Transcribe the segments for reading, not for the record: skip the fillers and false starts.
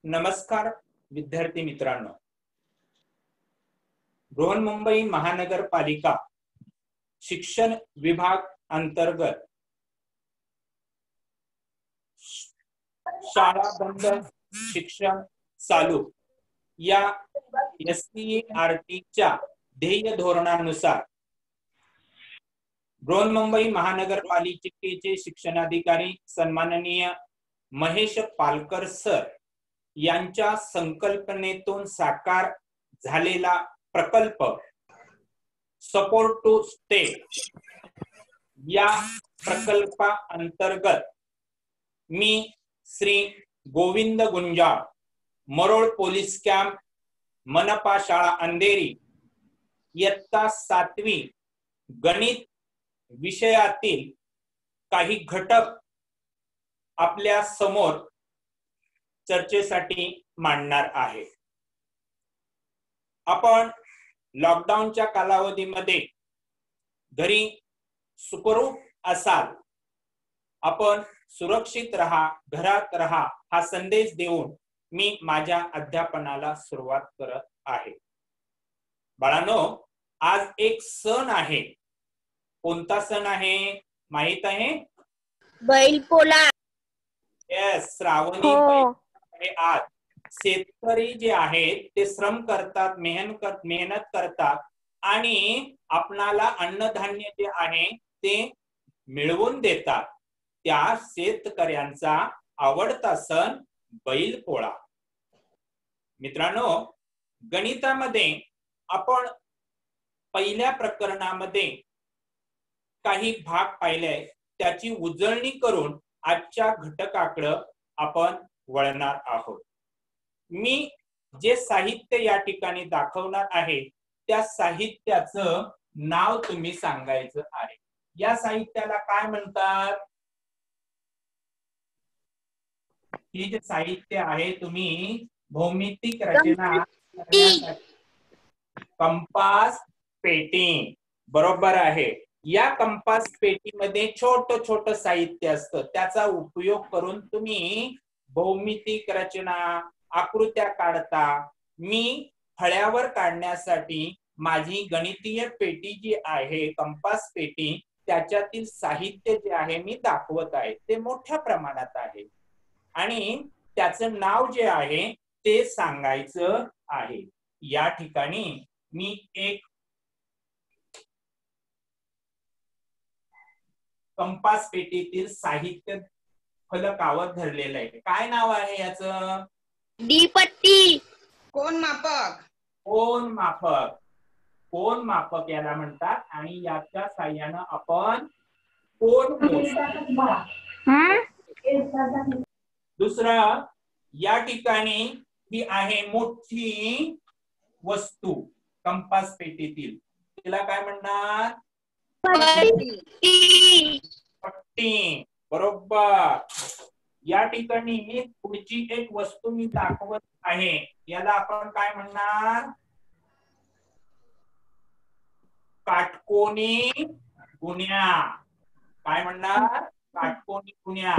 नमस्कार विद्यार्थी मित्रांनो, बृहन्मुंबई महानगरपालिका शिक्षण विभाग अंतर्गत शाळा बंद शिक्षण चालू या SCERT ध्येय धोरणानुसार बृहन्मुंबई महानगरपालिकेचे शिक्षणाधिकारी सन्माननीय महेश पालकर सर यांच्या संकल्पनेतून साकार झालेला प्रकल्प सपोर्ट टू स्टेट या प्रकल्पा अंतर्गत मी श्री गोविंद गुंजाळ, मरोळ पोलीस कॅम्प, मनपा शाळा अंधेरी, इयत्ता 7वी गणित विषयातील काही घटक आपल्या समोर चर्चेसाठी मांडणार आहे। आपण लॉकडाऊनच्या कालावधीमध्ये घरी सुखरूप असाल, आपण सुरक्षित राहा, घरात राहा हा संदेश देऊन मी माझ्या अध्यापनाला सुरुवात करत आहे। बाळांनो, आज एक सण आहे। कोणता सण आहे माहित आहे? बैलपोळा। येस, श्रावणी बैल आहे। आज शेतकरी जे आहेत ते श्रम करतात, मेहनत करतात आणि आपणाला अन्नधान्य जे आहे ते मिळवून देतात। त्या शेतकऱ्यांचा आवडता सण बैलपोळा। मित्रांनो, गणितामध्ये आपण पहिल्या प्रकरणामध्ये काही भाग पाहिले, त्याची उजळणी करून आजच्या घटकाकडे आपण वळणार आहोत। मी जे साहित्य या ठिकाणी दाखवणार आहे त्या साहित्याचं नाव तुम्ही सांगायचं आहे। या साहित्याला काय म्हणतात? हे जे साहित्य आहे, तुम्ही भौमितिक रचना कंपास पेटी, बरोबर आहे। या कंपास पेटीमध्ये छोट साहित्य असतं, त्याचा उपयोग करून तुम्ही भौमितिक रचना, आकृत्या काढता। मी फळ्यावर काढण्यासाठी माझी गणितीय पेटी जी आहे, कंपास पेटी, त्याच्यातील साहित्य जे आहे मी दाखवत आहे। ते मोठ्या प्रमाणात आहे आणि त्याचं नाव जे आहे ते सांगायचं आहे। या ठिकाणी मी एक कंपास पेटीतील साहित्य फलकावर धरलेलं आहे। काय नाव आहे याचं? डी-पट्टी। कोन मापक। कोन मापक, कोन मापक याला म्हणतात आणि याच्या साहाय्याने आपण कोन मोजतो। दुसरं, या ठिकाणी ही आहे मोठी वस्तू कंपास पेटीतील, तिला काय म्हणणार? पट्टी, बरोबर। या ठिकाणी पुढची एक वस्तू मी दाखवत आहे, याला आपण काय म्हणणार? काटकोनी गुण्या। काय म्हणणार? काटकोनी गुण्या।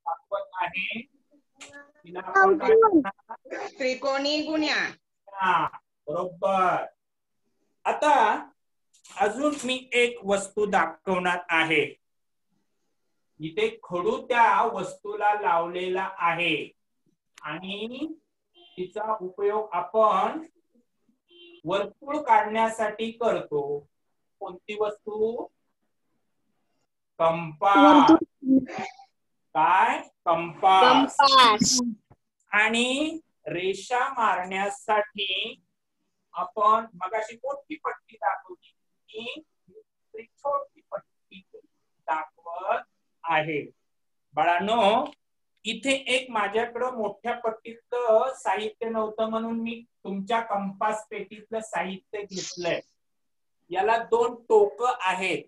दाखवत आहे, तिला आपण काय म्हणणार? त्रिकोणी गुण्या। बरोबर। आता अजून मी एक वस्तू दाखवणार आहे। इथे खडू त्या वस्तूला लावलेला आहे आणि तिचा उपयोग आपण वर्तुळ काढण्यासाठी करतो। कोणती वस्तू? कंपास। काय? कंपास। आणि रेषा मारण्यासाठी आपण मगाशी मोठी पट्टी दाखवली, ही छोटी पट्टी दाखवत आहे। बाळांनो, इथे एक माझ्याकडे मोठ्या पट्टीतलं साहित्य नव्हतं म्हणून मी तुमच्या कंपास पेटीतलं साहित्य घेतलंय। याला 2 टोक आहेत,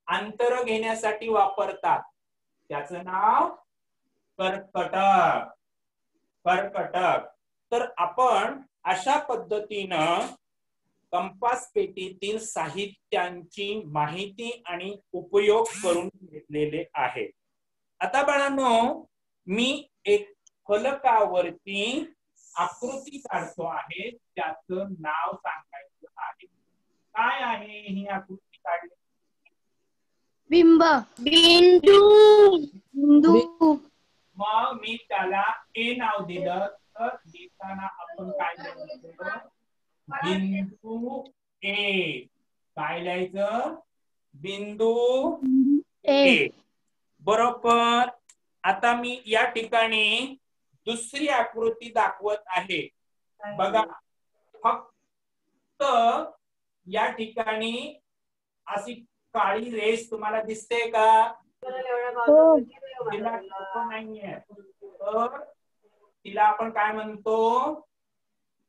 अंतर घेण्यासाठी वापरतात। त्याचं नाव कर्कटक। कर्कटक। तर आपण अशा पद्धतीनं कंपास पेटीतील साहित्यांची माहिती आणि उपयोग करून घेतलेले आहे। आता बाळांनो मी एक फलकावरती आकृती काढतो आहे, त्याचं नाव सांगायचं आहे. काय आहे ही आकृती काढली? बिंब बिंदू बिंदू मग मी त्याला ए नाव दिलं तर लिहिताना आपण काय लिहायचं? बिंदू ए. काय लिहायचं? बिंदू ए. बरोबर. आता मी या ठिकाणी दुसरी आकृती दाखवत आहे. बघा, फक्त या ठिकाणी अशी काळी रेष तुम्हाला दिसते का? तिला नाहीये, तर तिला आपण काय म्हणतो?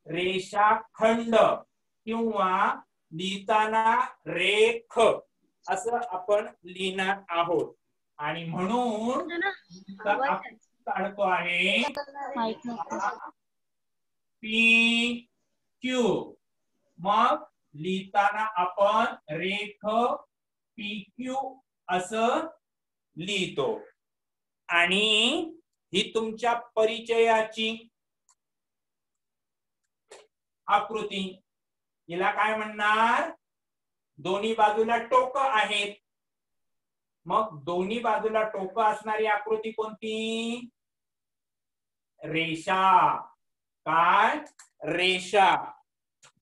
रेषाखंड किंवा लिहिताना रेख असं आपण लिहिणार आहोत. आणि म्हणून काढतो आहे पी क्यू. मग लिहिताना आपण रेख पी क्यू असं लिहितो. आणि ही तुमच्या परिचयाची आकृती. हिला काय म्हणणार? दोन्ही बाजूला टोक आहेत. मग दोन्ही बाजूला टोक असणारी आकृती कोणती? रेषा. काय? रेषा.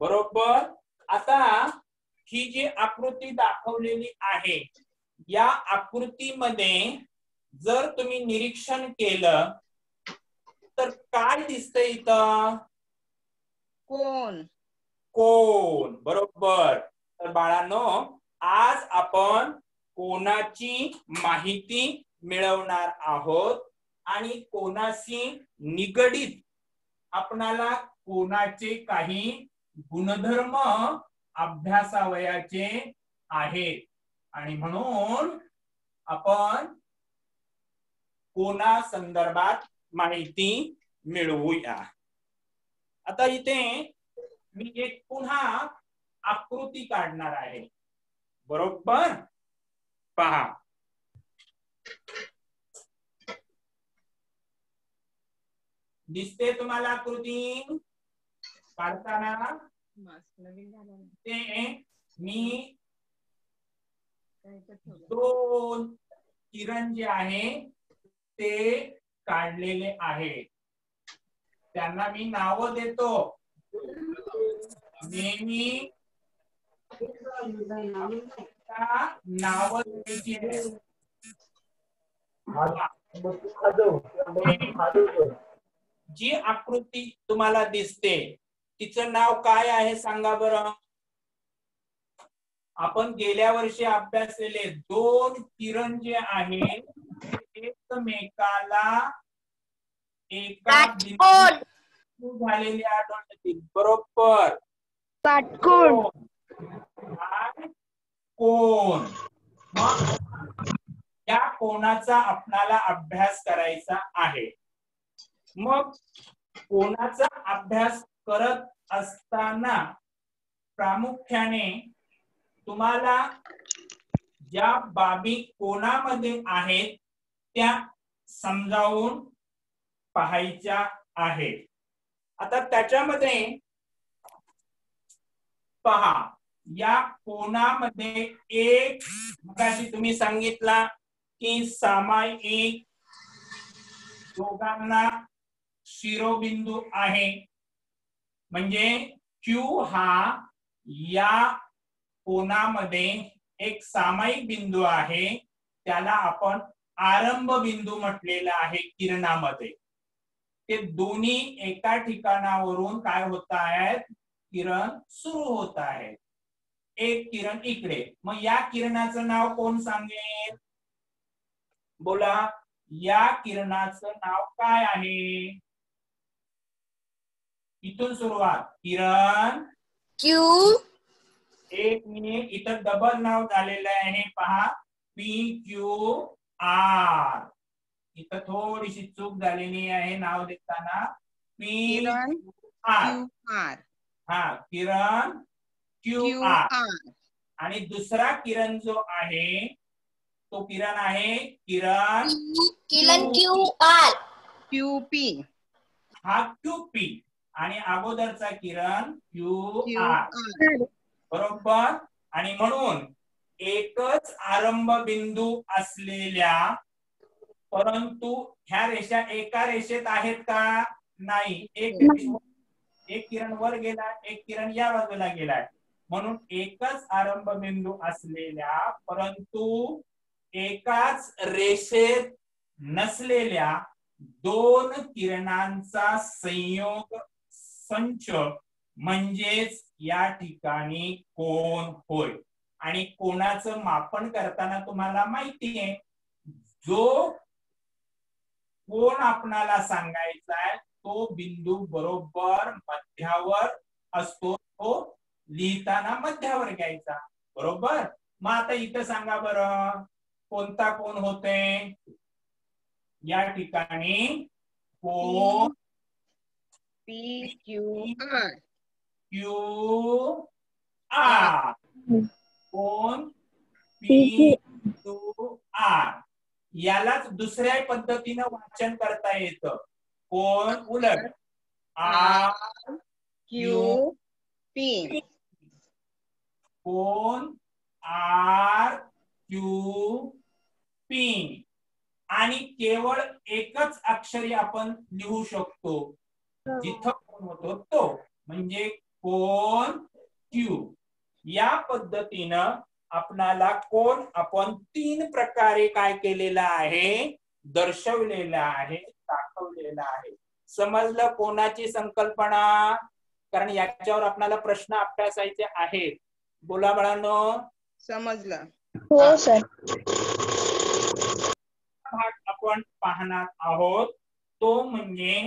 बरोबर. आता ही जी आकृती दाखवलेली आहे, या आकृतीमध्ये जर तुम्ही निरीक्षण केलं तर काय दिसतंय इथं? कोण. कोण. बरोबर. तर बाळांनो आज आपण कोणाची माहिती मिळवणार आहोत आणि कोणाशी निगडीत आपणाला कोणाचे काही गुणधर्म अभ्यासावयाचे आहेत. आणि म्हणून आपण कोणा संदर्भात माहिती मिळवूया. आता इथे मी एक पुन्हा आकृती काढणार आहे. बरोबर. पहा, दिसते तुम्हाला आकृती काढताना? ते मी दोन किरण जे आहे ते काढलेले आहे. त्यांना मी नाव देतो. नेहमी नाव द्यायची आहे. जी आकृती तुम्हाला दिसते तिचं नाव काय आहे सांगा बरं? आपण गेल्या वर्षी अभ्यासलेले दोन किरण जे आहेत एकमेकाला एका बिंदू झालेले आढळतील. बरोबर. काटकोन. कोण. या कोणाचा आपल्याला अभ्यास करायचा आहे. मग कोणाचा अभ्यास करत असताना प्रामुख्याने तुम्हाला ज्या बाबी कोणामध्ये आहेत त्या समजावून पाहायच्या आहेत. आता त्याच्यामध्ये पहा, या कोणामध्ये एक मगाशी तुम्ही सांगितला की सामायिक दोघांना शिरोबिंदू आहे. म्हणजे Q हा या कोणामध्ये एक सामायिक बिंदू आहे. त्याला आपण आरंभ बिंदू म्हटलेला आहे किरणामध्ये. ते दोन्ही एका ठिकाणावरून काय होत आहेत? किरण सुरू होत आहेत. एक किरण इकडे. मग या किरणाचं नाव कोण सांगेल? बोला, या किरणाचं नाव काय आहे? इथून सुरुवात. किरण क्यू. एक मिनिट, इथं डबल नाव झालेलं आहे. पहा, PQR. इथं थोडीशी चूक झालेली आहे नाव देताना. PQR. हा, किरण QR. आणि दुसरा किरण जो आहे तो किरण आहे किरण किरण QR. QP. हा QP आणि अगोदरचा किरण QR. QR. बरोबर. आणि म्हणून एकच आरंभ बिंदू असलेल्या, परंतु ह्या रेषा एका रेषेत आहेत का? नाही. एक किरण वर गेला, एक किरण या बाजूला गेलाय. म्हणून एकच आरंभ बिंदू असलेल्या परंतु एकाच रेषेत नसलेल्या दोन किरणांचा संयोग संच म्हणजेच या ठिकाणी कोन होय. आणि कोणाचं मापन करताना तुम्हाला माहिती आहे, जो कोण आपणाला सांगायचा आहे तो बिंदू बरोबर मध्यावर असतो, तो लिहिताना मध्यावर घ्यायचा. बरोबर. मग आता इथं सांगा बरं कोणता कोण होते? या ठिकाणी कोण PQR. QR. कोण PQR. यालाच दुसऱ्या पद्धतीने वाचन करता येतं. कोण उलट RQP. कोण RQP. आणि केवळ एकच अक्षरी आपण लिहू शकतो जिथं कोण होतो तो, म्हणजे कोण Q. या पद्धतीनं आपणाला कोण आपण तीन प्रकारे काय केलेला आहे? दर्शवलेला आहे, दाखवलेला आहे. समजलं कोणाची संकल्पना? कारण याच्यावर आपल्याला प्रश्न अभ्यासायचे आहेत. बोला बाळांनो. समजलं. हो सर. भाग आपण पाहणार आहोत तो म्हणजे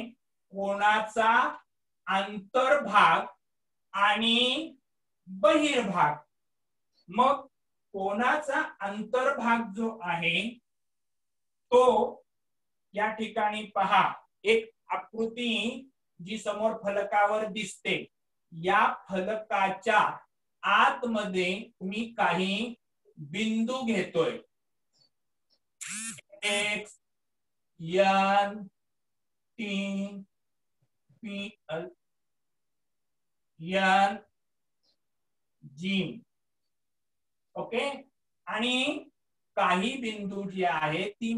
कोणाचा अंतर्भाग आणि बहिर्भाग. मग कोणाचा अंतर्भाग जो आहे तो या ठिकाणी पहा, एक आकृती जी समोर फलकावर दिसते, या फलकाच्या आतमध्ये मी काही बिंदू घेतोय. X, N, T, P, N, G. Okay. आणि काही बिंदू जे आहेत ते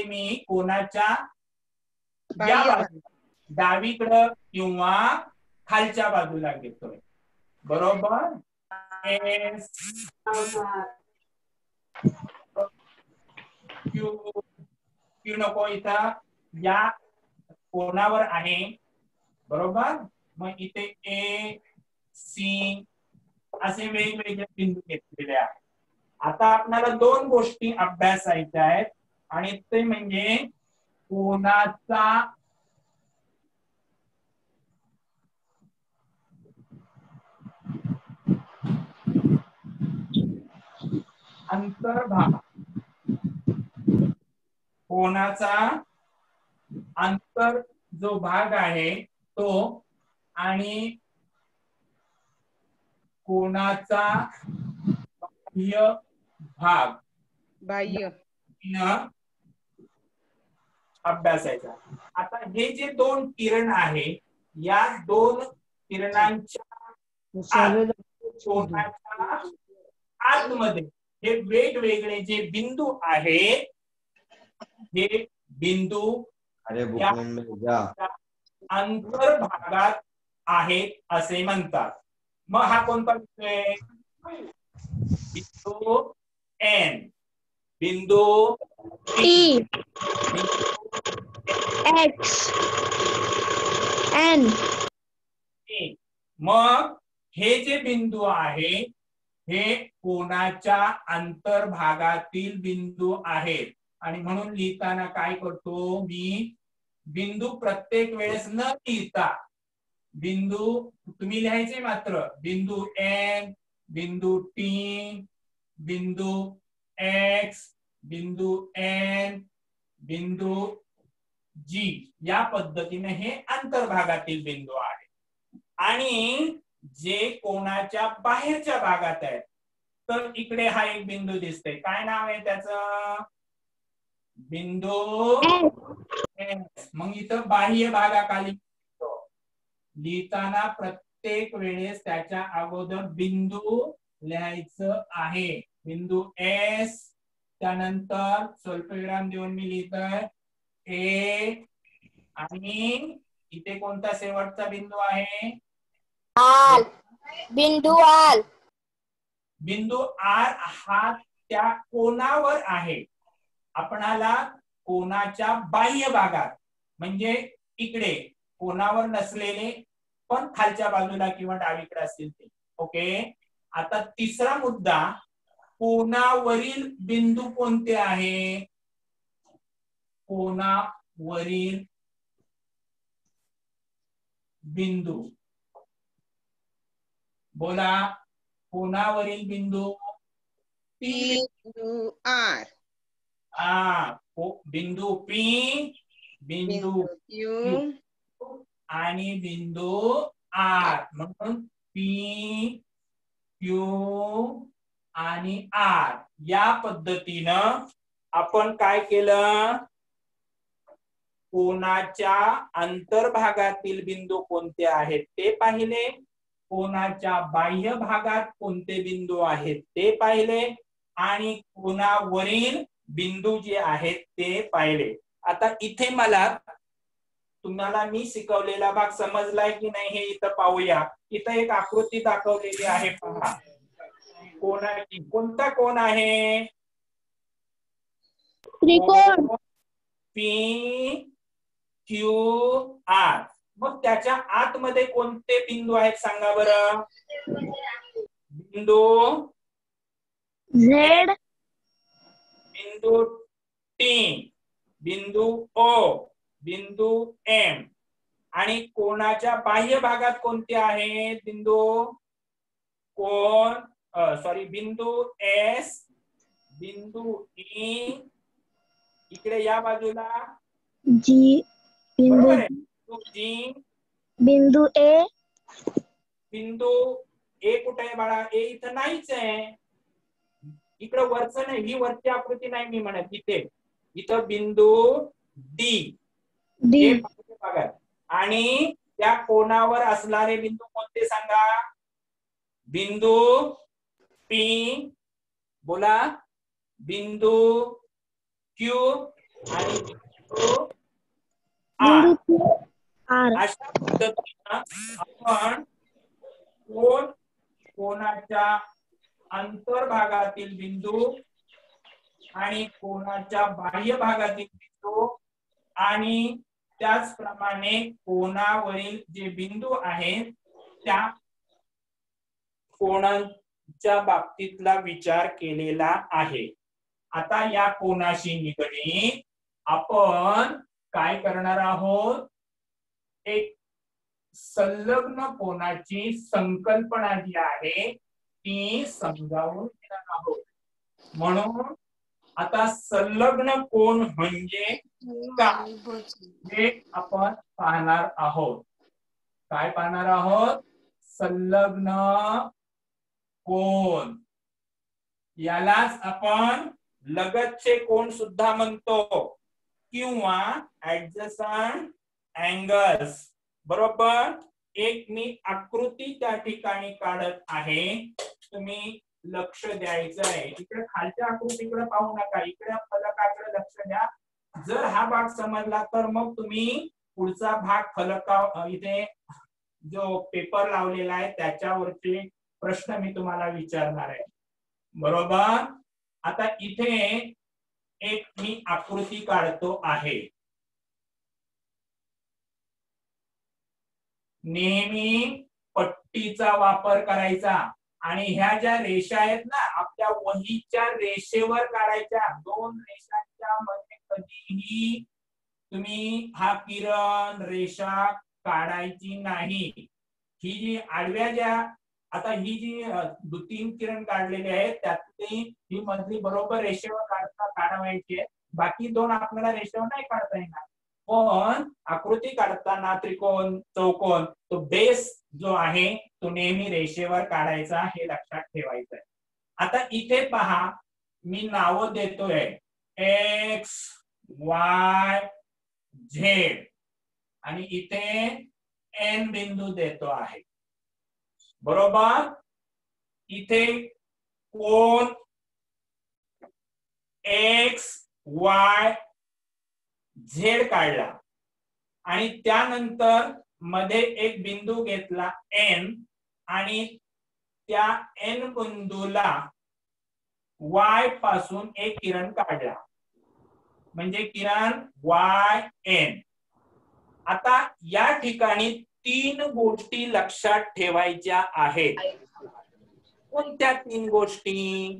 मी कोणाच्या या बाजूला डावीकडं किंवा खालच्या बाजूला घेतोय. बरोबर. क्यू नको इथं, या कोणावर आहे. बरोबर. मग इथे A, C असे वेगवेगळे बिंदू घेतलेले आहेत. आता आपल्याला दोन गोष्टी अभ्यासायच्या आहेत आणि ते म्हणजे कोणाचा अंतर्भाग, कोणाचा अंतर जो भाग आहे तो, आणि कोणाचा बाह्य भाग बाह्य अभ्यासायचा. आता हे जे दोन किरण आहे या दोन किरणांच्या कोणाच्या आतमध्ये हे वेगवेगळे जे बिंदू आहेत, हे बिंदू अंतर्भागात आहेत असे म्हणतात. मग हा कोणता बिंदू आहे? बिंदू N, बिंदू T, X, N. मग हे जे बिंदू आहे हे कोणाच्या अंतर्भागातील बिंदू आहेत. आणि म्हणून लिहिताना काय करतो मी, बिंदू प्रत्येक वेळेस न लिहिता बिंदू तुम्ही लिहायचे मात्र बिंदू N, बिंदू T, बिंदू X, बिंदू N, बिंदू G, या पद्धतीने हे अंतर्भागातील बिंदू आहेत. आणि जे कोणाच्या बाहेरच्या भागात आहेत तर इकडे हा एक बिंदू दिसतोय, काय नाव आहे त्याचं? बिंदू S. मग इथं बाह्य भागाखाली लिहिताना प्रत्येक वेळेस त्याच्या अगोदर बिंदू लिहायचं आहे, बिंदू S. त्यानंतर स्वल्पविराम देऊन मी लिहितोय A. आणि इथे कोणता शेवटचा बिंदू आहे? आल. बिंदू आल. बिंदू R हा त्या कोणावर आहे, आपणाला कोणाच्या बाह्य भागात, म्हणजे इकडे कोणावर नसलेले पण खालच्या बाजूला किंवा डावीकडे असतील ते. ओके. आता तिसरा मुद्दा, कोणावरील बिंदू कोणते आहे? कोणावरील बिंदू बोला, कोणावरील बिंदू? P U R. बिंदू P, बिंदू Q आणि बिंदू R. म्हणून P, Q आणि R या पद्धतीनं आपण काय केलं? कोणाच्या अंतर्भागातील बिंदू कोणते आहेत ते पाहिले, कोणाच्या बाह्य भागात कोणते बिंदू आहेत ते पाहिले, आणि कोणावरील बिंदू जे आहेत ते पाहिले. आता इथे मला तुम्हाला मी शिकवलेला भाग समजलाय की नाही हे इथं पाहूया. इथं एक आकृती दाखवलेली आहे, पहा. कोणाची, कोणता कोण आहे? त्रिकोण. P Q R. मग त्याच्या आतमध्ये कोणते बिंदू आहेत सांगा बरं? बिंदू Z. बिंदू T, बिंदू O, बिंदू M. आणि कोणाच्या बाह्य भागात कोणते आहेत बिंदू? कोण बिंदू S, बिंदू E, इकडे या बाजूला G. बरोबर आहे, बिंदू G, बिंदू A. बिंदू A कुठे आहे बाळा? A इथं नाहीच आहे, इकडे वरचं नाही, ही वरची आकृती नाही मी म्हणत, इथं बिंदू D. आणि त्या कोणावर असणारे बिंदू कोणते सांगा? बिंदू P, बोला, बिंदू Q आणि बिंदू R. अशा पद्धतीनं आपण कोणाच्या अंतर्भागातील बिंदू आणि कोणाच्या बाह्य भागातील बिंदू आणि त्याचप्रमाणे कोणावरील जे बिंदू आहेत त्या कोणाच्या बाबतीतला विचार केलेला आहे. आता या कोणाशी निगडीत आपण काय करणार आहोत? एक संलग्न कोनाची संकल्पना जी आहे ती समजावून घेणार आहोत. म्हणून आता संलग्न कोन म्हणजे काय हे आपण पाहणार आहोत. काय पाहणार आहोत? संलग्न कोन. यालाच आपण लगतचे कोन सुद्धा म्हणतो किंवा ऍडजसंट अँगल्स. बरोबर. एक मी आकृती त्या ठिकाणी काढत आहे, तुम्ही लक्ष द्यायचं आहे. इकडे खालच्या आकृतीकडे पाहू नका, इकडे फलकाकडे लक्ष द्या. जर हा भाग समजला तर मग तुम्ही पुढचा भाग फलका इथे जो पेपर लावलेला आहे त्याच्यावरचे प्रश्न मी तुम्हाला विचारणार आहे. बरोबर. आता इथे एक मी आकृती काढतो आहे. नेहमी पट्टीचा वापर करायचा आणि ह्या ज्या रेषा आहेत ना आपल्या वहीच्या रेषेवर काढायच्या. दोन रेषांच्या मध्ये कधीही तुम्ही हा किरण रेषा काढायची नाही. ही जी आडव्या ज्या आता ही जी 2-3 किरण काढलेले आहेत त्यातली ही मधली बरोबर रेषेवर काढायची आहे. बाकी दोन आपल्याला रेषेवर नाही काढता येणार. पण आकृती काढताना त्रिकोण, चौकोन, तो बेस जो आहे तो नेहमी रेषेवर काढायचा हे लक्षात ठेवायचं आहे. आता इथे पहा मी नाव देतोय एक्स वाय झेड आणि इथे एन बिंदू देतो आहे, बरोबर. इथे कोण एक्स वाय झेड काढला आणि त्यानंतर मध्ये एक बिंदू घेतला एन आणि त्या एन बिंदूला वाय पासून एक किरण काढला म्हणजे किरण वाय एन. आता या ठिकाणी 3 गोष्टी लक्षात ठेवायच्या आहेत. कोणत्या 3 गोष्टी?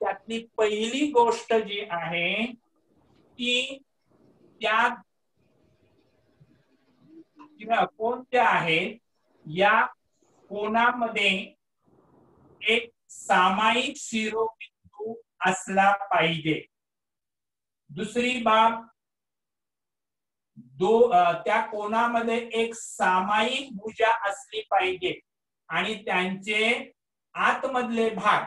त्यातली पहिली गोष्ट जी आहे ती त्या कोणत्या आहेत, या कोणामध्ये एक सामायिक शिरोबिंदू असला पाहिजे. दुसरी बाब त्या कोणामध्ये एक सामायिक भुजा असली पाहिजे आणि त्यांचे आतमधले भाग,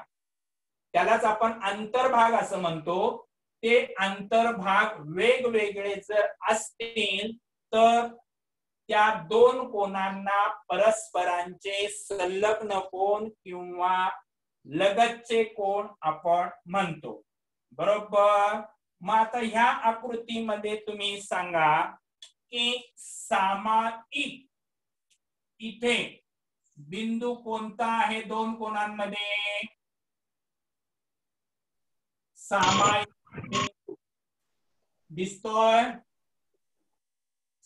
त्यालाच आपण अंतर्भाग असं म्हणतो, ते अंतर्भाग वेगवेगळे जर असतील तर त्या 2 कोणांना परस्परांचे संलग्न कोन किंवा लगतचे कोन आपण म्हणतो, बरोबर. मग आता ह्या आकृतीमध्ये तुम्ही सांगा की सामायिक इथे बिंदू कोणता आहे 2 कोणांमध्ये? सामायिक बिंदू दिसतोय.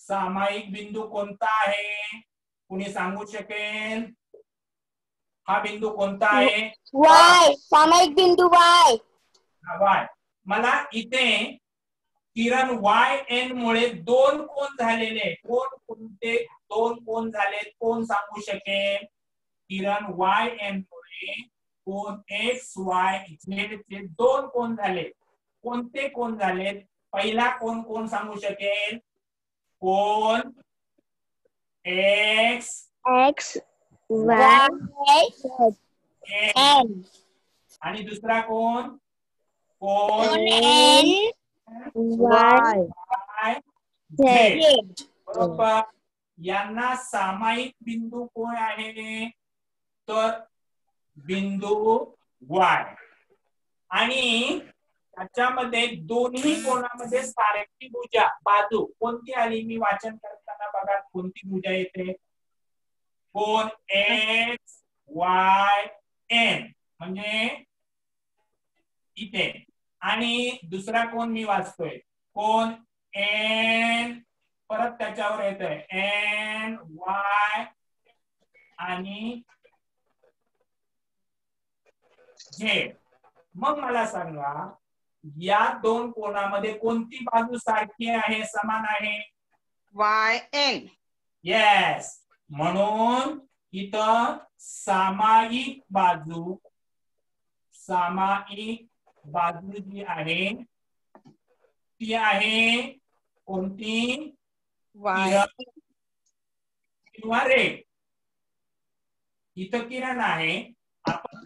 सामायिक बिंदू कोणता आहे? कुणी सांगू शकेल? हा बिंदू कोणता आहे? वाय. सामायिक बिंदू वाय. वाय. मला इथे किरण वाय एन मुळे 2 कोन झालेले, कोणते 2 कोन झाले कोण सांगू शकेल? किरण वाय एन मुळे कोन एक्स वाय झेड चे 2 कोन झाले. कोणते कोन झाले? पहिला कोन कोण सांगू शकेल? कोन एक्स वाय एन आणि दुसरा कोन कोन एन वाय झेड, बरोबर. यांना सामायिक बिंदू कोण आहे? तर बिंदू वाय. आणि त्याच्यामध्ये दोन्ही कोणामध्ये सारखी भुजा बाजू कोणती आली? मी वाचन करताना बघा कोणती भुजा येते. कोन एक्स वाय एन म्हणजे इथे, आणि दुसरा कोन मी वाचतोय कोन एन, परत त्याच्यावर येतोय एन वाय आणि झेड. मग मला सांगा या 2 कोणामध्ये कोणती बाजू सारखी आहे, समान आहे? Y N. येस. म्हणून इथं सामायिक बाजू जी आहे ती आहे कोणती? वाय किंवा रेड. इथं किरण आहे, आपण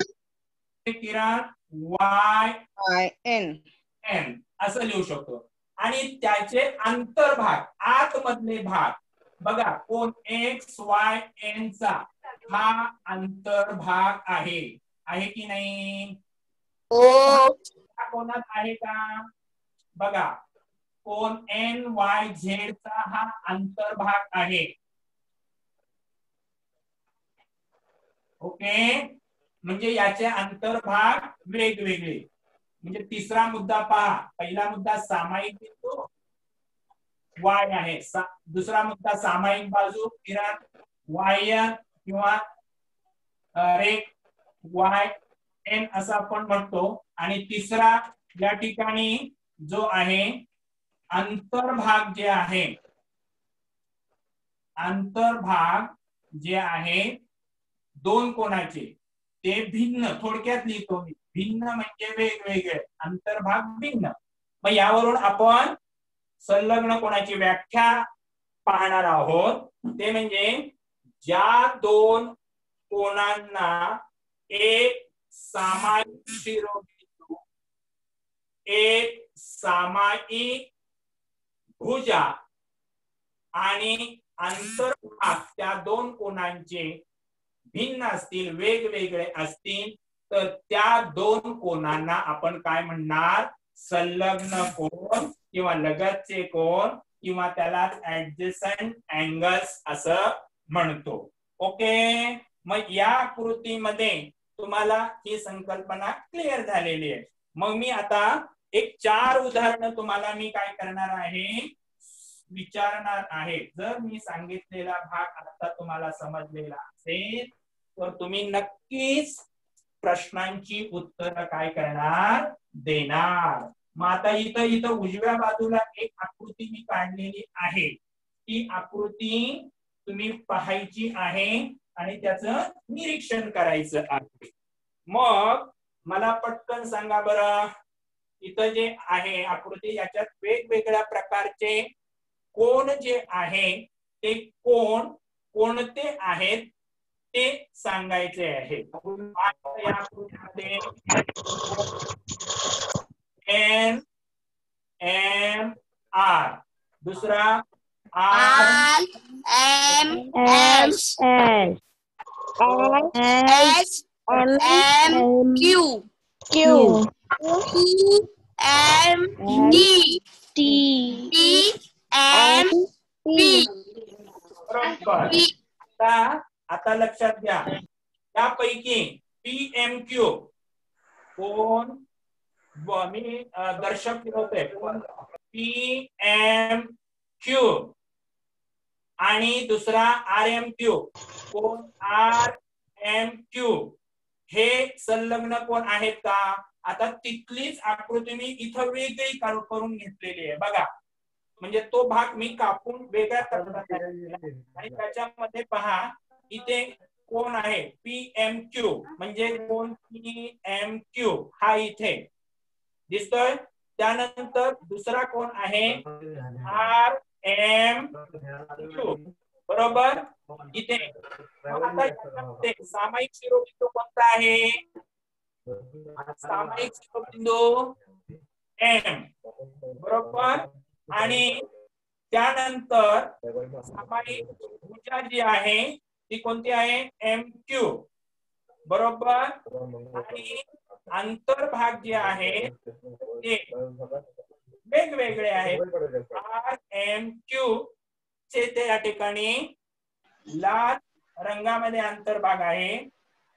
किरण वाय एन असं लिहू शकतो. आणि त्याचे अंतर्भाग आतमधले भाग बघा, कोन एक्स वाय एन चा हा अंतर्भाग आहे की नाही? कोणात आहे का? बघा, कोन एन वाय झेड चा हा अंतर्भाग आहे. ओके. म्हणजे याचे अंतर्भाग वेगवेगळे. म्हणजे तिसरा मुद्दा पहा. पहिला मुद्दा सामायिक बिंदू वाय आहे, दुसरा मुद्दा सामायिक बाजू किरण वाय किंवा रेख वाय एन असं आपण म्हणतो. आणि तिसरा या ठिकाणी जो आहे अंतर्भाग जे आहे 2 कोणाचे ते भिन्न. थोडक्यात लिहितो मी, भिन्न म्हणजे वेगवेगळे, अंतर्भाग भिन्न. मग यावरून आपण संलग्न कोणाची व्याख्या पाहणार आहोत. ते म्हणजे ज्या 2 कोणांना एक सामायिक शिरोबिंदू, एक सामायिक भुजा आणि अंतर्भाग त्या दोन कोनांचे भिन्न असतील, वेगवेगळे असतील, तर त्या दोन कोनांना आपण काय म्हणणार? संलग्न कोन किंवा लगतचे कोन किंवा त्याला ऍडजसंट अँगल्स असं म्हणतो. ओके, मग या आकृतीमध्ये तुम्हाला ही संकल्पना क्लिअर झालेली आहे. मग मी आता एक 4 उदाहरणं तुम्हाला मी काय करणार आहे, विचारणार आहे. जर मी सांगितलेला भाग आता तुम्हाला समजलेला असेल तर तुम्ही नक्कीच प्रश्नांची उत्तरं काय करणार? देणार. मग आता इथं उजव्या बाजूला एक आकृती मी काढलेली आहे. ती आकृती तुम्ही पाहायची आहे आणि त्याचं निरीक्षण करायचं आहे. मग मला पटकन सांगा बरं, इथं जे आहे आकृती, याच्यात वेगवेगळ्या प्रकारचे कोण जे आहे ते कोण कोणते आहेत ते सांगायचे आहे. या आकृतीमध्ये एन एम आर, दुसरा R M S M Q Q M T M P. बरोबर. आता लक्षात घ्या, त्यापैकी पीएमक्यू कोण, मी दर्शक होते, पीएमक्यू आणि दुसरा आरएमक्यू कोण, आरएमक्यू हे संलग्न कोण आहेत का? आता तिथलीच आकृती मी इथं वेगळी करून घेतलेली आहे बघा. म्हणजे तो भाग मी कापून वेगळ्या करतात आणि त्याच्यामध्ये पहा इथे कोण आहे पीएमक्यू, म्हणजे कोण पीएमक्यू हा इथे दिसतोय. त्यानंतर दुसरा कोण आहे आरएमक्यू, बरोबर इथे. सामायिक शिरोबिंदू कोणता आहे? सामायिक शिरोबिंदू एम, बरोबर. आणि त्यानंतर सामायिक भुजा जी आहे ती कोणती आहे? एम क्यू, बरोबर. आणि अंतर्भाग जे आहे ते वेगवेगळे आहेत. आर एम क्यू चे ते या ठिकाणी लाल रंगामध्ये अंतर्भाग आहे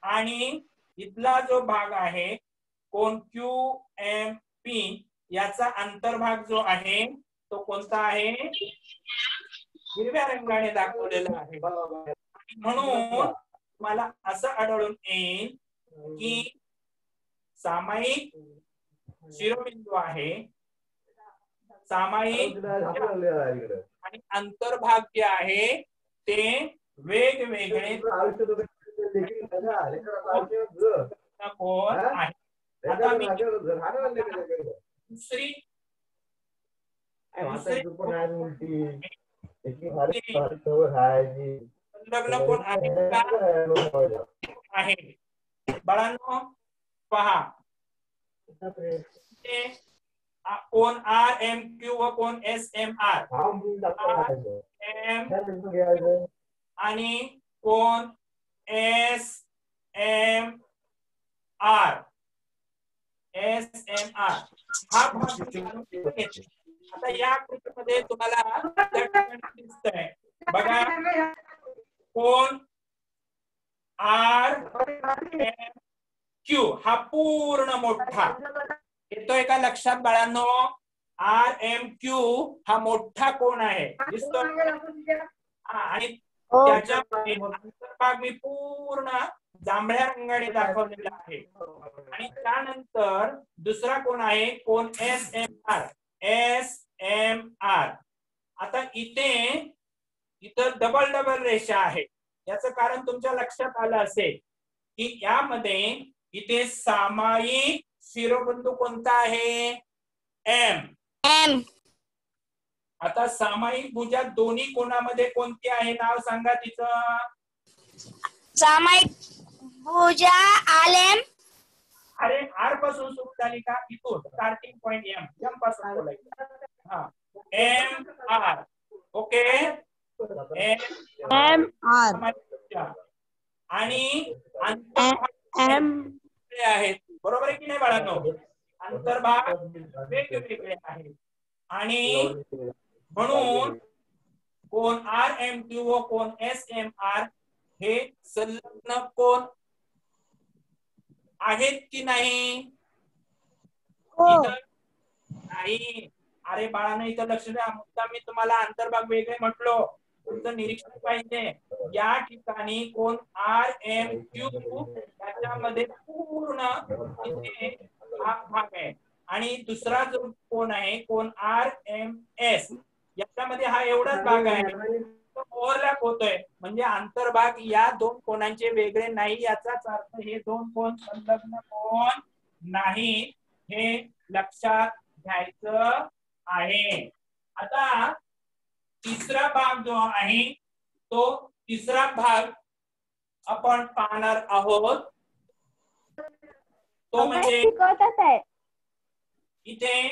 आणि इथला जो भाग आहे कोण क्यू एम पी याचा अंतर्भाग जो आहे तो कोणता आहे? हिरव्या रंगाने दाखवलेला आहे. म्हणून मला असं आढळून येईल की सामायिक शिरोबिंदू आहे, सामायिक आणि अंतर्भाग जे आहे ते वेगवेगळे कोण आहे. आता मी दुसरी लग्न कोण आहे बाळांनो पहा, कोण आर एम क्यू व कोण एस एम आर आणि कोण एस एम आर हा भाग. आता या आकृतीमध्ये तुम्हाला दिसतंय बघा, कोण आर एम क्यू हा पूर्ण मोठा येतोय का लक्षात बाळांनो? आर एम क्यू हा मोठा कोण आहे दिसतोय आणि त्याच्या भाग मी पूर्ण जांभळ्या रंगाने दाखवलेला आहे. आणि त्यानंतर दुसरा कोण आहे? कोण एस एम आर. आता इथं डबल रेषा आहे. याचं कारण तुमच्या लक्षात आलं असेल की यामध्ये इथे सामायिक शिरोबिंदू कोणता आहे? एम. आता सामायिक भुजा दोन्ही कोणामध्ये कोणती आहे? नाव सांगा तिचं. सामायिक भुजा आलेम अरे आर पासून सुरू झाली का इथून स्टार्टिंग पॉइंट एम एम पासून बोलायचं. हा M R okay M R आणि अंतर्भाग एम आहेत बरोबर आहे की नाही बाळांनो. अंतर्भाग वेगवेगळे आहेत आणि म्हणून कोण आर एम क्यू व कोण एस एम आर हे संलग्न कोण आहेत की नाही. इथं नाही. अरे बाळांनो इथं लक्ष द्या. मुद्दा मी तुम्हाला अंतर्भाग वेगळे म्हटलो. तुमचं निरीक्षण पाहिजे. या ठिकाणी कोण आर एम क्यू त्याच्यामध्ये पूर्ण इथे हा भाग आहे आणि दुसरा जो कोण आहे कोण आर एम एस याच्यामध्ये हा एवढाच भाग आहे. ओव्हरलॅप होतोय म्हणजे अंतर्भाग या दोन कोणांचे वेगळे नाही याचाच अर्थ हे दोन कोण संलग्न कोण नाही हे लक्षात घ्यायचं आहे. आता तिसरा भाग जो आहे तो तिसरा भाग आपण पाहणार आहोत तो म्हणजे इथे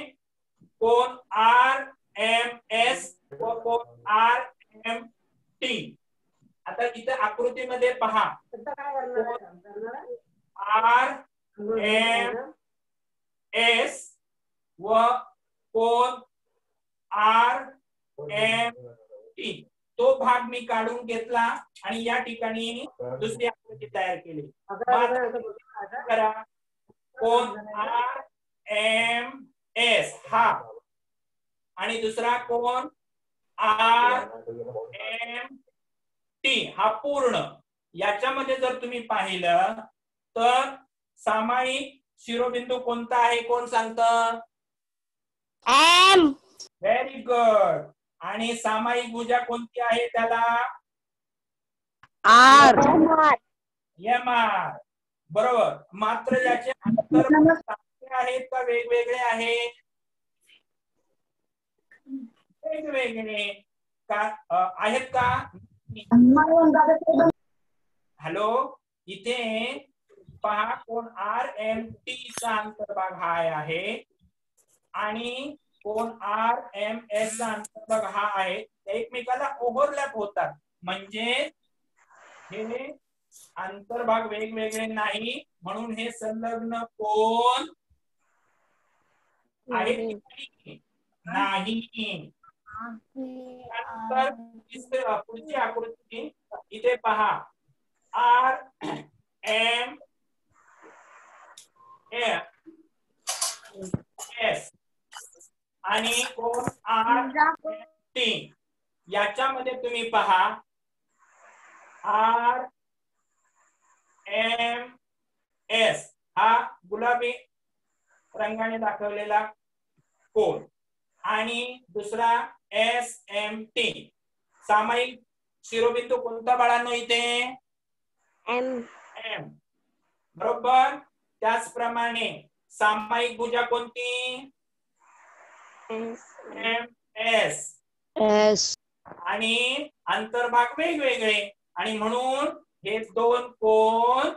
कोण आर एम एस व कोण आर एम टी. आता इथे आकृतीमध्ये पहा आर एम एस व कोण आर एम टी तो भाग मी काढून घेतला आणि या ठिकाणी दुसरी आकृती तयार केली. करा कोण आर एम एस हा आणि दुसरा कोण आर एम टी हा पूर्ण. याच्यामध्ये जर तुम्ही पाहिलं तर सामायिक शिरोबिंदू कोणता आहे कोण सांगतं. Am very good. आणि सामायिक भुजा कोणती आहे त्याला आर एम आर बरोबर. मात्र याचे अंतर सारखे आहेत का वेगवेगळे आहेत. वेगवेगळे का आहेत का. हॅलो इथे पहा कोण आर एम टी चा अंतर्भाग हा आहे आणि कोण आर एम एस चा अंतर्भाग हा आहे. एकमेकाला ओव्हरलॅप होतात म्हणजे हे अंतर्भाग वेगवेगळे नाही म्हणून हे संलग्न कोण आहे नाही. त्यानंतर पुढची आकृती इथे पहा आर एम एस आणि कोण आर टी याच्यामध्ये तुम्ही पहा आर एम एस हा गुलाबी रंगाने दाखवलेला कोण आणि दुसरा एस एम टी. सामायिक शिरोबिंदू कोणता बाळांनो इथे एम एम बरोबर. त्याचप्रमाणे सामायिक भुजा कोणती एम एस एस आणि अंतर्भाग वेगवेगळे आणि म्हणून हे दोन कोण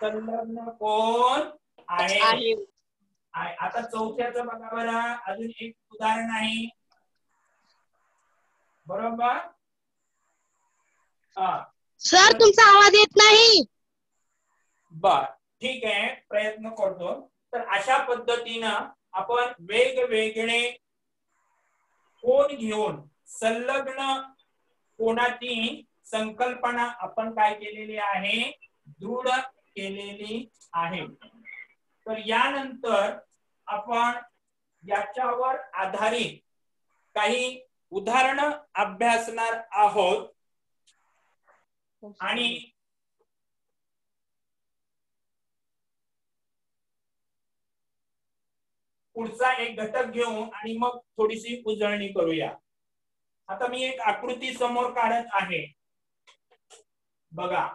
संलग्न कोण आहे. आता चौथ्याचं बघा बरं. अजून एक उदाहरण आहे बरोबर. सर तुमचा आवाज येत नाही. बर ठीक आहे प्रयत्न करतो. तर अशा पद्धतीनं आपण वेगवेगळे कोण घेऊन संलग्न कोणाची संकल्पना आपण काय केलेली आहे दृढ केलेली आहे. तर यानंतर आपण याच्यावर आधारित काही उदाहरणं अभ्यासणार आहोत आणि पुढचा एक घटक घेऊ आणि मग थोडीशी उजळणी करूया. आता मी एक आकृती समोर काढत आहे बघा.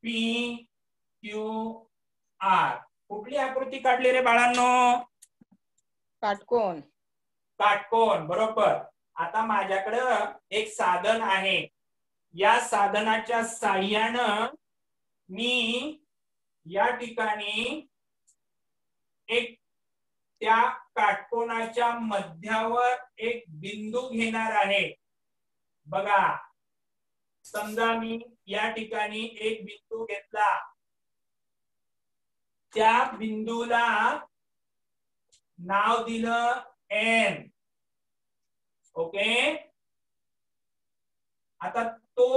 पी क्यू आर कुठली आकृती काढली रे बाळांनो? काटकोन. काटकोन, बरोबर. आता माझ्याकडं एक साधन आहे. या साधनाच्या साहाय्यानं मी या ठिकाणी एक त्या काटकोनाच्या मध्यावर एक बिंदू घेणार आहे. बघा, समजा मी या ठिकाणी एक बिंदू घेतला. त्या बिंदूला नाव दिलं एन. ओके. आता तो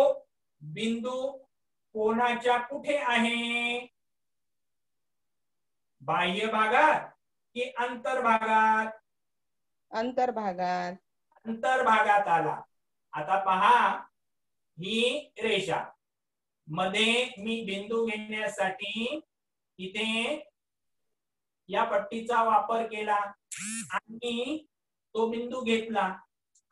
बिंदू कोणाच्या कुठे आहे? बाह्य भागात की अंतर्भागात? अंतर्भागात. अंतर्भागात आला. आता पहा, ही रेषा मध्ये मी बिंदू घेण्यासाठी इथे या पट्टीचा वापर केला आणि तो बिंदू घेतला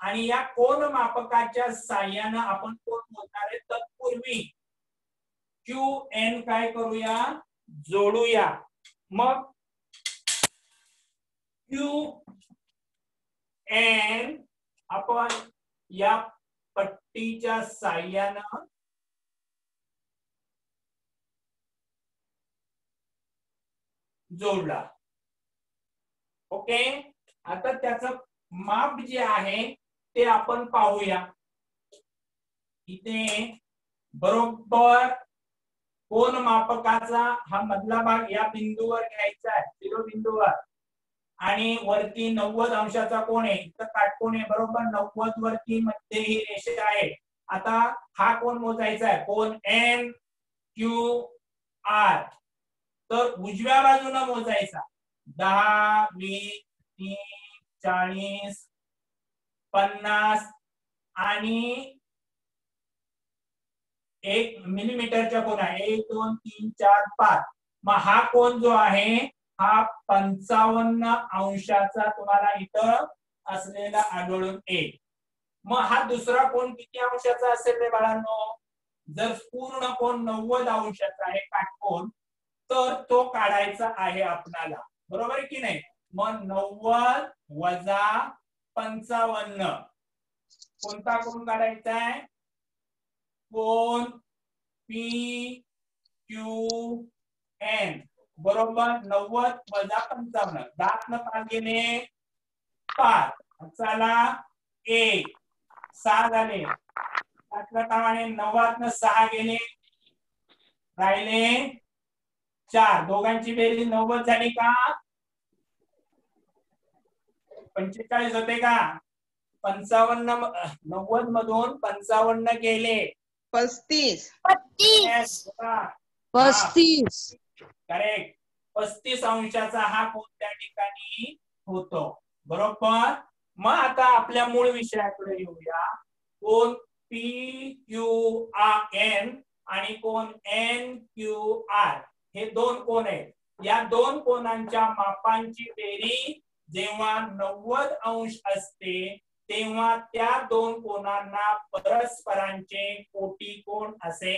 आणि या कोन मापकाच्या साहाय्याने आपण कोण मोजणार आहे? तत्पूर्वी QN काय करूया? जोडूया. मग QN आपण या पट्टीच्या साहाय्याने जोडला. ओके. आता त्याचं माप जे आहे ते आपण पाहूया. इथे बरोबर कोन मापकाचा हा मधला भाग या बिंदूवर घ्यायचा आहे, शिरोबिंदूवर, आणि वरती 90 अंशाचा कोन आहे. इथं काटकोन आहे, बरोबर 90 वरती मध्ये ही रेषा आहे. आता हा कोन मोजायचा आहे, कोन NQR. तर उजव्या बाजूला मोजायचा. 10, 20, 30, 40, 50 आणि 1 मिलीमीटरच्या कोन आहे. 1, 2, 3, 4, 5. मग हा कोन जो आहे हा 55 अंशाचा तुम्हाला इथं असलेला आढळून येईल. मग हा दुसरा कोन किती अंशाचा असेल रे बाळांनो? जर पूर्ण कोन 90 अंशाचा आहे काटकोन, तर तो काढायचा आहे आपल्याला, बरोबर आहे की नाही? मग 90 वजा 55 कोणता कोन काढायचा आहे? कोन PQN, बरोबर 90 वजा 55. 10 न 5 गेले 5. चला 1, 6 झाले. त्याप्रमाणे 90 न 6 गेले, राहिले 4. दोघांची बेरीज 90 झाली का? 45 होते का? 90 मधून 55 गेले 35. 35. करेक्ट. 35 अंशाचा हा कोन त्या ठिकाणी होतो, बरोबर. मग आता आपल्या मूळ विषयाकडे येऊया. कोन PQRN आणि कोन NQR हे दोन कोन आहेत. या दोन कोनांच्या मापांची बेरीज जेव्हा 90 अंश असते तेव्हा त्या दोन कोनांना परस्परांचे कोटिकोन असे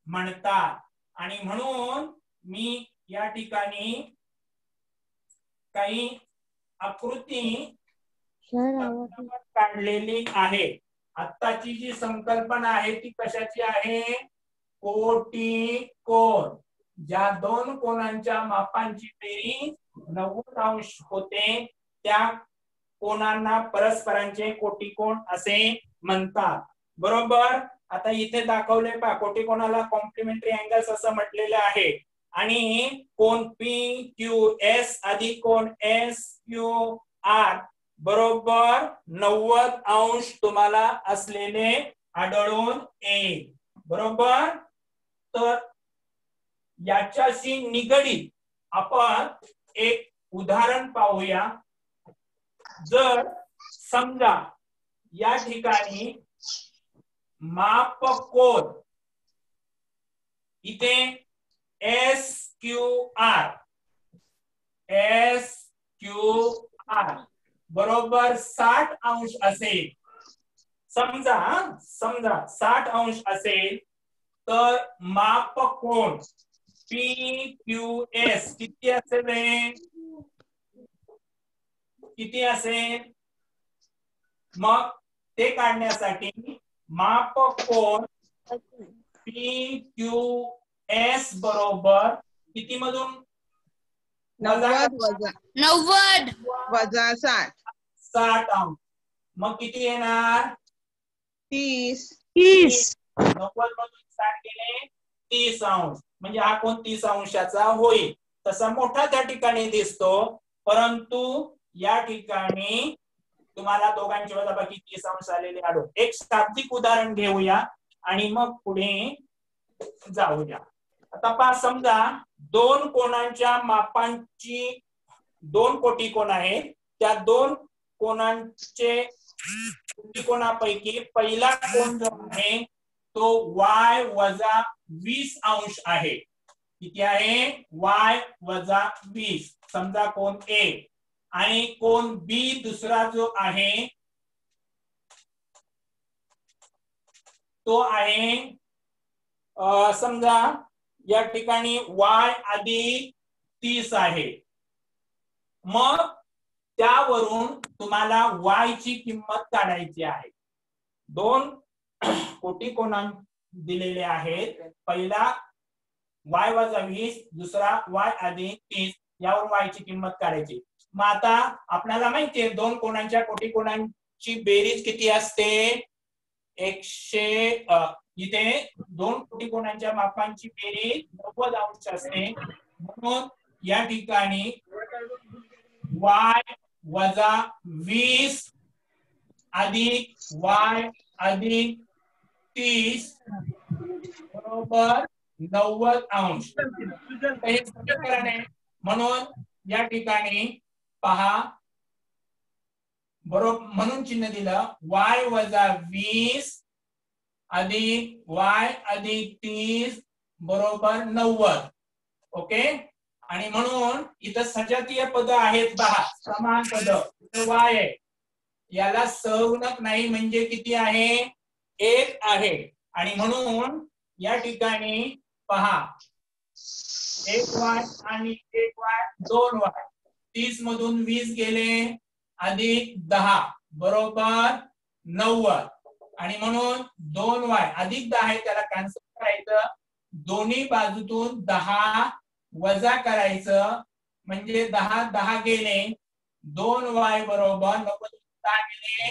म्हणतात. आणि म्हणून मी या ठिकाणी काही आकृती काढलेली आहे. आत्ताची जी संकल्पना आहे ती कशाची आहे? कोटिकोन. ज्या दोन कोनांच्या मापांची बेरीज 90 अंश होते त्या कोनांना परस्परांचे कोटिकोन असे म्हणतात, बरोबर. आता इथे दाखवले पहा, कोटिकोनाला कॉम्प्लिमेंटरी अँगल्स असं म्हटलेलं आहे. आणि कोन PQS अधिक कोन SQR बरोबर 90 अंश तुम्हाला असलेले आढळून येईल, बरोबर. तर याच्याशी निगडीत आपण एक उदाहरण पाहूया. जर समजा या ठिकाणी मापकोन इथे SQR बरोबर 60 अंश असेल. समजा 60 अंश असेल तर मापकोन PQS किती असेल रे? किती असेल? मग ते काढण्यासाठी माप कोन PQS बरोबर किती मधून 90 वजा 60 60 अंश. मग किती येणार? 30 90 मधून 60 गेले 30 अंश. म्हणजे हा कोण 30 अंशाचा होईल. तसा मोठा त्या ठिकाणी दिसतो, परंतु या ठिकाणी तुम्हाला दोघांची वजाबाकी 30 अंश आलेले आढळून. एक शाब्दिक उदाहरण घेऊया आणि मग पुढे जाऊया. आता पहा, समजा दोन कोणांच्या मापांची 2 कोटी कोण आहेत. त्या 2 कोणांचे कोणापैकी पहिला कोण जो आहे तो y वजा 20 अंश आहे. किती आहे? y वजा 20. समजा कोण A. आणि कोण B दुसरा जो आहे तो आहे समजा या ठिकाणी y अधिक 30 आहे. मग त्यावरून तुम्हाला y ची किंमत काढायची आहे. 2 कोटी कोणा दिलेले आहेत. पहिला y वजा 20, दुसरा y अधिक 30. यावर y ची किंमत काढायची. मग आता आपल्याला माहिती आहे 2 कोणांच्या कोटी कोणांची बेरीज किती असते? 100. इथे 2 कोटी कोणांच्या मापांची बेरीज 90 अंश असते. म्हणून या ठिकाणी y वजा 20 अधिक y अधिक 30 बरोबर 90 अंश. हे समीकरण आहे. म्हणून या ठिकाणी पहा बरोबर, म्हणून चिन्ह दिलं y वजा 20 अधिक y अधिक 30 बरोबर 90. ओके. आणि म्हणून इथं सजातीय पद आहेत 10 समान पद. y आहे, याला सहगुणक नाही म्हणजे किती आहे? 1 आहे. आणि म्हणून या ठिकाणी पहा 1y आणि 1y 2y. 30 मधून 20 गेले अधिक 10 बरोबर 90. आणि म्हणून 2y अधिक 10 आहे, त्याला कॅन्सल करायचं. दोन्ही बाजूतून 10 वजा करायचं म्हणजे 10 गेले. 2y बरोबर 90 10 गेले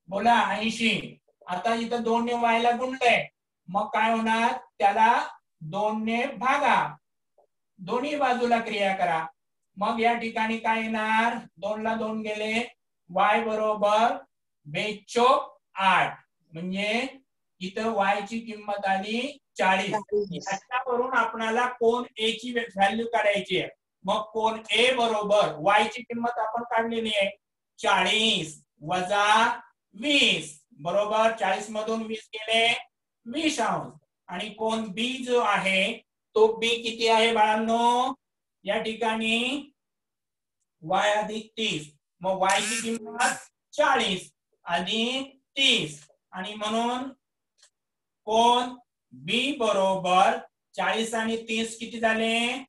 बोला 80. आता इथं 2 ने y ला गुणलंय, मग काय होणार? त्याला 2 ने भागा. दोन्ही बाजूला क्रिया करा. मग या ठिकाणी काय येणार? 2 ला 2 गेले. y बरोबर 8. म्हणजे इथं y ची किंमत आली 40. याच्यावरून आपल्याला कोण A ची व्हॅल्यू काढायची आहे. मग कोण A बरोबर y ची किंमत आपण काढलेली आहे 40 वजा 20 बरोबर 40 मधून 20 गेले 20 अंश. आणि कोण B जो आहे तो B किती आहे बाळांनो? या ठिकाणी y अधिक 30. मग y ची किंमत 40 अधिक 30. आणि म्हणून कोण B बरोबर 40 आणि 30 किती झाले?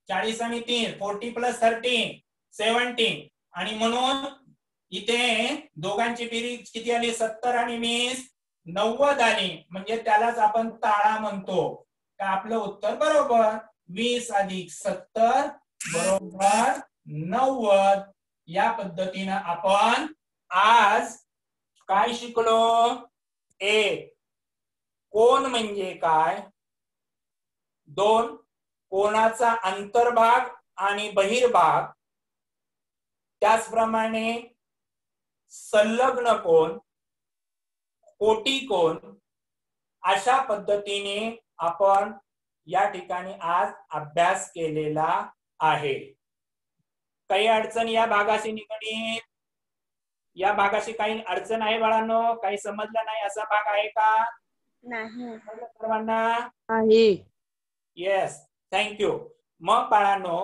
40 आणि 3 40 प्लस 13 17. आणि म्हणून इथे दोघांची बेरीज किती आली? 70 आणि 20 90 आली. म्हणजे त्यालाच आपण ताळा म्हणतो. का आपलं उत्तर बरोबर 20 अधिक 70 बरोबर 90. या पद्धतीने आपण आज काय शिकलो? एक कोन म्हणजे काय, 2 कोणाचा अंतर्भाग आणि बहिर्भाग, त्याचप्रमाणे संलग्न कोन, कोटी कोन, अशा पद्धतीने आपण या ठिकाणी आज अभ्यास केलेला आहे. काही अडचण या भागाशी निगडीत? या भागाशी काही अडचण आहे बाळांनो? काही समजलं नाही असा भाग आहे का? नाही. सर्वांना नाही. Yes, thank you. मग बाळांनो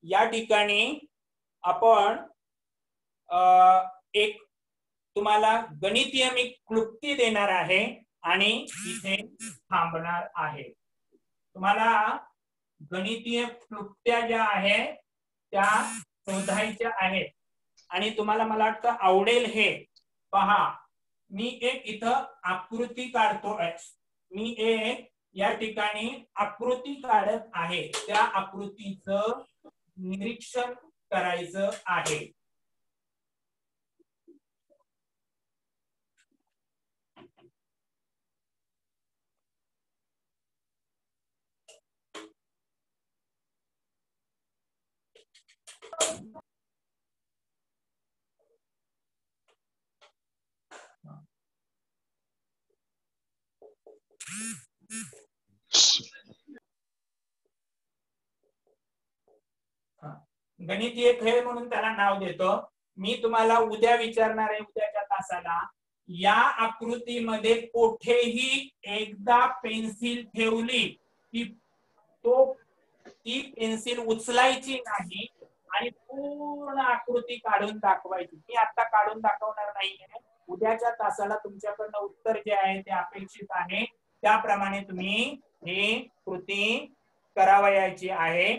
या ठिकाणी आपण एक तुम्हाला गणितीय मी क्लुप्ती देणार आहे आणि इथे थांबणार आहे. तुम्हाला गणितीय क्लुप्त्या ज्या आहेत त्या शोधायच्या आहेत आणि तुम्हाला मला वाटतं आवडेल हे. पहा, मी एक इथं आकृती काढतोय. मी एक या ठिकाणी आकृती काढत आहे. त्या आकृतीचं निरीक्षण करायचं आहे. गणितीय खेळ म्हणून त्याला नाव देतो. मी तुम्हाला उद्या विचारणार आहे, उद्याच्या तासाला या आकृतीमध्ये कुठेही एकदा पेन्सिल ठेवली की ती पेन्सिल उचलायची नाही आणि पूर्ण आकृती काढून दाखवायची. मी आता काढून दाखवणार नाहीये. उद्याच्या तासाला तुमच्याकडनं उत्तर जे आहे ते अपेक्षित आहे. त्याप्रमाणे तुम्ही ही कृती करावयाची आहे.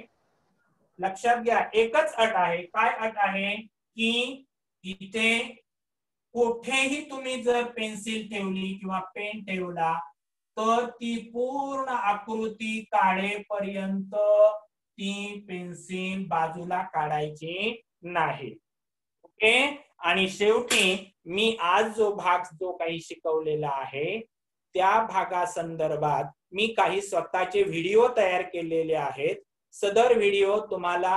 लक्षात घ्या, एकच अट आहे. काय अट आहे की इथे कुठेही तुम्ही जर पेन्सिल ठेवली किंवा पेन ठेवला तर ती पूर्ण आकृती काढेपर्यंत ती पेन्सिल बाजूला काढायची नाही. ओके. आणि शेवटी मी आज जो भाग जो काही शिकवलेला आहे त्या भागासंदर्भात मी काही स्वतःचे व्हिडिओ तयार केलेले आहेत. सदर व्हिडिओ तुम्हाला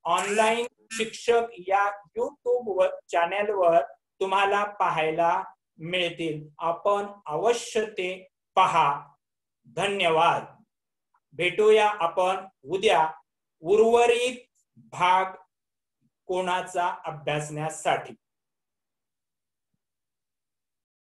ऑनलाईन शिक्षक या YouTube चॅनेलवर तुम्हाला पाहायला मिळतील. आपण अवश्य ते पहा. धन्यवाद. भेटूया आपण उद्या उर्वरित भाग कोणाचा अभ्यासण्यासाठी.